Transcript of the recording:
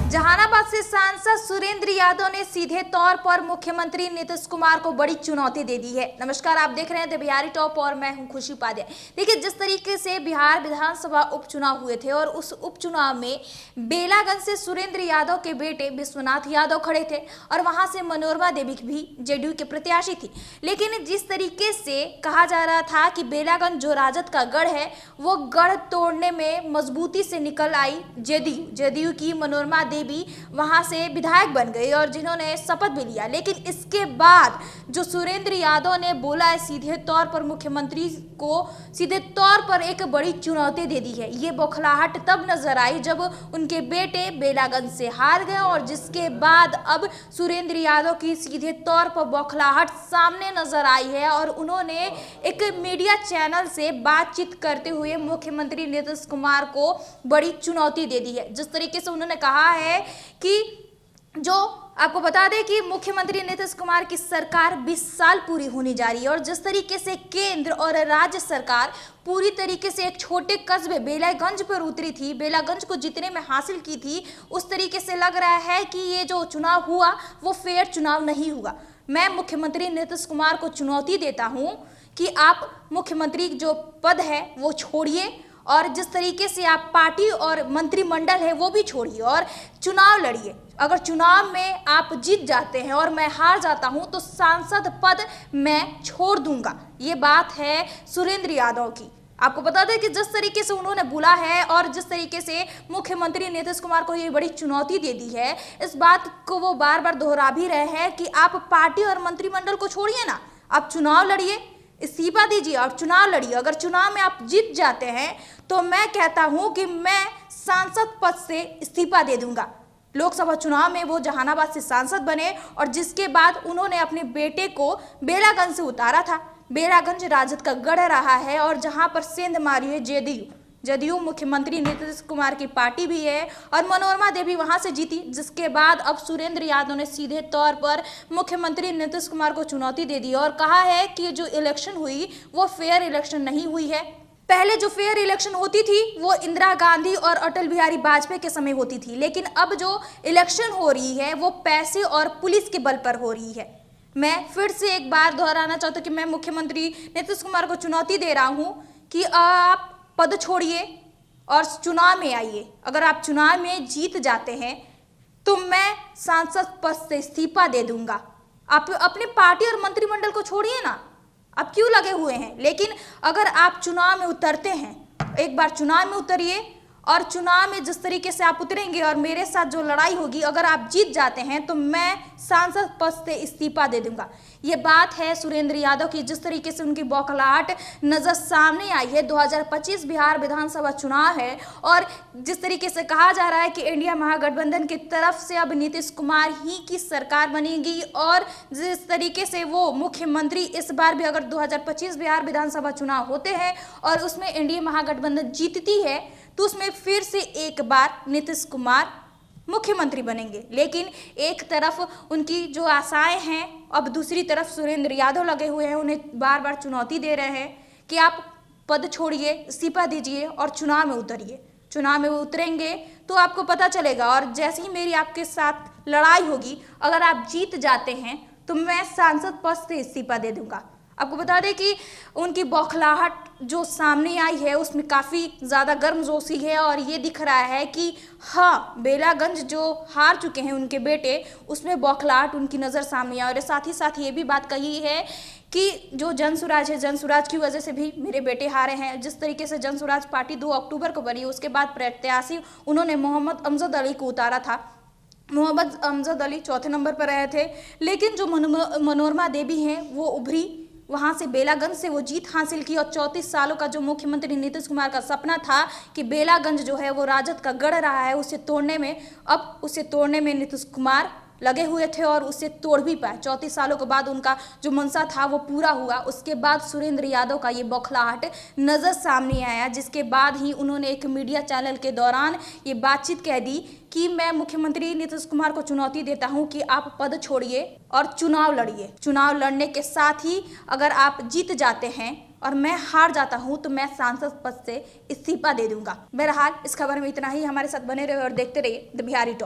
जहानाबाद से सांसद सुरेंद्र यादव ने सीधे तौर पर मुख्यमंत्री नीतीश कुमार को बड़ी चुनौती दे दी है। नमस्कार, आप देख रहे हैं द बिहारी टॉप और मैं हूं खुशी उपाध्याय। देखिए, जिस तरीके से बिहार विधानसभा उपचुनाव हुए थे और उस उपचुनाव में बेलागंज से सुरेंद्र यादव के बेटे विश्वनाथ यादव खड़े थे और वहां से मनोरमा देवी भी जेडीयू के प्रत्याशी थी। लेकिन जिस तरीके से कहा जा रहा था कि बेलागंज जो राजद का गढ़ है वो गढ़ तोड़ने में मजबूती से निकल आई जेडीयू की मनोरमा देवी वहां से विधायक बन गई और जिन्होंने शपथ भी लिया। लेकिन इसके बाद जो सुरेंद्र यादव ने बोला है, सीधे तौर पर मुख्यमंत्री को सीधे तौर पर एक बड़ी चुनौती दे दी है। ये बौखलाहट तब नजर आई जब उनके बेटे बेलागंज से हार गए और जिसके बाद अब सुरेंद्र यादव की सीधे तौर पर बौखलाहट सामने नजर आई है और उन्होंने एक मीडिया चैनल से बातचीत करते हुए मुख्यमंत्री नीतीश कुमार को बड़ी चुनौती दे दी है। जिस तरीके से उन्होंने कहा है कि जो आपको बता दें कि मुख्यमंत्री नीतीश कुमार की सरकार 20 साल पूरी होने जा रही है और जिस तरीके से केंद्र और राज्य सरकार पूरी तरीके से एक छोटे कस्बे बेलागंज पर उतरी थी, बेलागंज को जीतने में हासिल की थी, उस तरीके से लग रहा है कि ये जो चुनाव हुआ वो फेयर चुनाव नहीं हुआ। मैं मुख्यमंत्री नीतीश कुमार को चुनौती देता हूं कि आप मुख्यमंत्री जो पद है वो छोड़िए और जिस तरीके से आप पार्टी और मंत्रिमंडल है वो भी छोड़िए और चुनाव लड़िए। अगर चुनाव में आप जीत जाते हैं और मैं हार जाता हूं तो सांसद पद मैं छोड़ दूंगा। ये बात है सुरेंद्र यादव की। आपको बता दें कि जिस तरीके से उन्होंने बोला है और जिस तरीके से मुख्यमंत्री नीतीश कुमार को ये बड़ी चुनौती दे दी है, इस बात को वो बार बार दोहरा भी रहे हैं कि आप पार्टी और मंत्रिमंडल को छोड़िए ना, आप चुनाव लड़िए, इस्तीफा दीजिए और चुनाव लड़िए। अगर चुनाव में आप जीत जाते हैं तो मैं कहता हूं कि मैं सांसद पद से इस्तीफा दे दूंगा। लोकसभा चुनाव में वो जहानाबाद से सांसद बने और जिसके बाद उन्होंने अपने बेटे को बेलागंज से उतारा था। बेलागंज राजद का गढ़ रहा है और जहां पर सेंध मारी है जेडीयू मुख्यमंत्री नीतीश कुमार की पार्टी भी है और मनोरमा देवी वहां से जीती। जिसके बाद अब सुरेंद्र यादव ने सीधे तौर पर मुख्यमंत्री नीतीश कुमार को चुनौती दे दी और कहा है कि जो इलेक्शन हुई वो फेयर इलेक्शन नहीं हुई है। पहले जो फेयर इलेक्शन होती थी वो इंदिरा गांधी और अटल बिहारी वाजपेयी के समय होती थी, लेकिन अब जो इलेक्शन हो रही है वो पैसे और पुलिस के बल पर हो रही है। मैं फिर से एक बार दोहराना चाहता हूँ कि मैं मुख्यमंत्री नीतीश कुमार को चुनौती दे रहा हूँ कि आप पद छोड़िए और चुनाव में आइए। अगर आप चुनाव में जीत जाते हैं तो मैं सांसद पद से इस्तीफा दे दूंगा। आप अपने पार्टी और मंत्रिमंडल को छोड़िए ना, आप क्यों लगे हुए हैं। लेकिन अगर आप चुनाव में उतरते हैं, एक बार चुनाव में उतरिए और चुनाव में जिस तरीके से आप उतरेंगे और मेरे साथ जो लड़ाई होगी, अगर आप जीत जाते हैं तो मैं सांसद पद से इस्तीफा दे दूंगा। ये बात है सुरेंद्र यादव की। जिस तरीके से उनकी बौखलाहट नजर सामने आई है, 2025 बिहार विधानसभा चुनाव है और जिस तरीके से कहा जा रहा है कि इंडिया महागठबंधन की तरफ से अब नीतीश कुमार ही की सरकार बनेगी और जिस तरीके से वो मुख्यमंत्री इस बार भी अगर 2025 बिहार विधानसभा चुनाव होते हैं और उसमें इंडिया महागठबंधन जीतती है तो उसमें फिर से एक बार नीतीश कुमार मुख्यमंत्री बनेंगे। लेकिन एक तरफ उनकी जो आशाएं हैं, अब दूसरी तरफ सुरेंद्र यादव लगे हुए हैं, उन्हें बार बार चुनौती दे रहे हैं कि आप पद छोड़िए, इस्तीफा दीजिए और चुनाव में उतरिए। चुनाव में उतरेंगे तो आपको पता चलेगा और जैसे ही मेरी आपके साथ लड़ाई होगी, अगर आप जीत जाते हैं तो मैं सांसद पद से इस्तीफा दे दूंगा। आपको बता दें कि उनकी बौखलाहट जो सामने आई है उसमें काफ़ी ज़्यादा गर्मजोशी है और ये दिख रहा है कि हाँ, बेलागंज जो हार चुके हैं उनके बेटे, उसमें बौखलाहट उनकी नज़र सामने आई। और साथ ही साथ ये भी बात कही है कि जो जनसुराज है, जनसुराज की वजह से भी मेरे बेटे हारे हैं। जिस तरीके से जनसुराज पार्टी 2 अक्टूबर को बनी, उसके बाद प्रत्याशी उन्होंने मोहम्मद अमजद अली को उतारा था। मोहम्मद अमजद अली चौथे नंबर पर रहे थे, लेकिन जो मनोरमा देवी हैं वो उभरी, वहाँ से बेलागंज से वो जीत हासिल की और 34 सालों का जो मुख्यमंत्री नीतीश कुमार का सपना था कि बेलागंज जो है वो राजद का गढ़ रहा है, उसे तोड़ने में नीतीश कुमार लगे हुए थे और उसे तोड़ भी पाए। 34 सालों के बाद उनका जो मंशा था वो पूरा हुआ। उसके बाद सुरेंद्र यादव का ये बौखलाहट नज़र सामने आया, जिसके बाद ही उन्होंने एक मीडिया चैनल के दौरान ये बातचीत कह दी कि मैं मुख्यमंत्री नीतीश कुमार को चुनौती देता हूं कि आप पद छोड़िए और चुनाव लड़िए। चुनाव लड़ने के साथ ही अगर आप जीत जाते हैं और मैं हार जाता हूं तो मैं सांसद पद से इस्तीफा दे दूंगा। बहरहाल इस खबर में इतना ही। हमारे साथ बने रहे और देखते रहिए द बिहारी टॉप।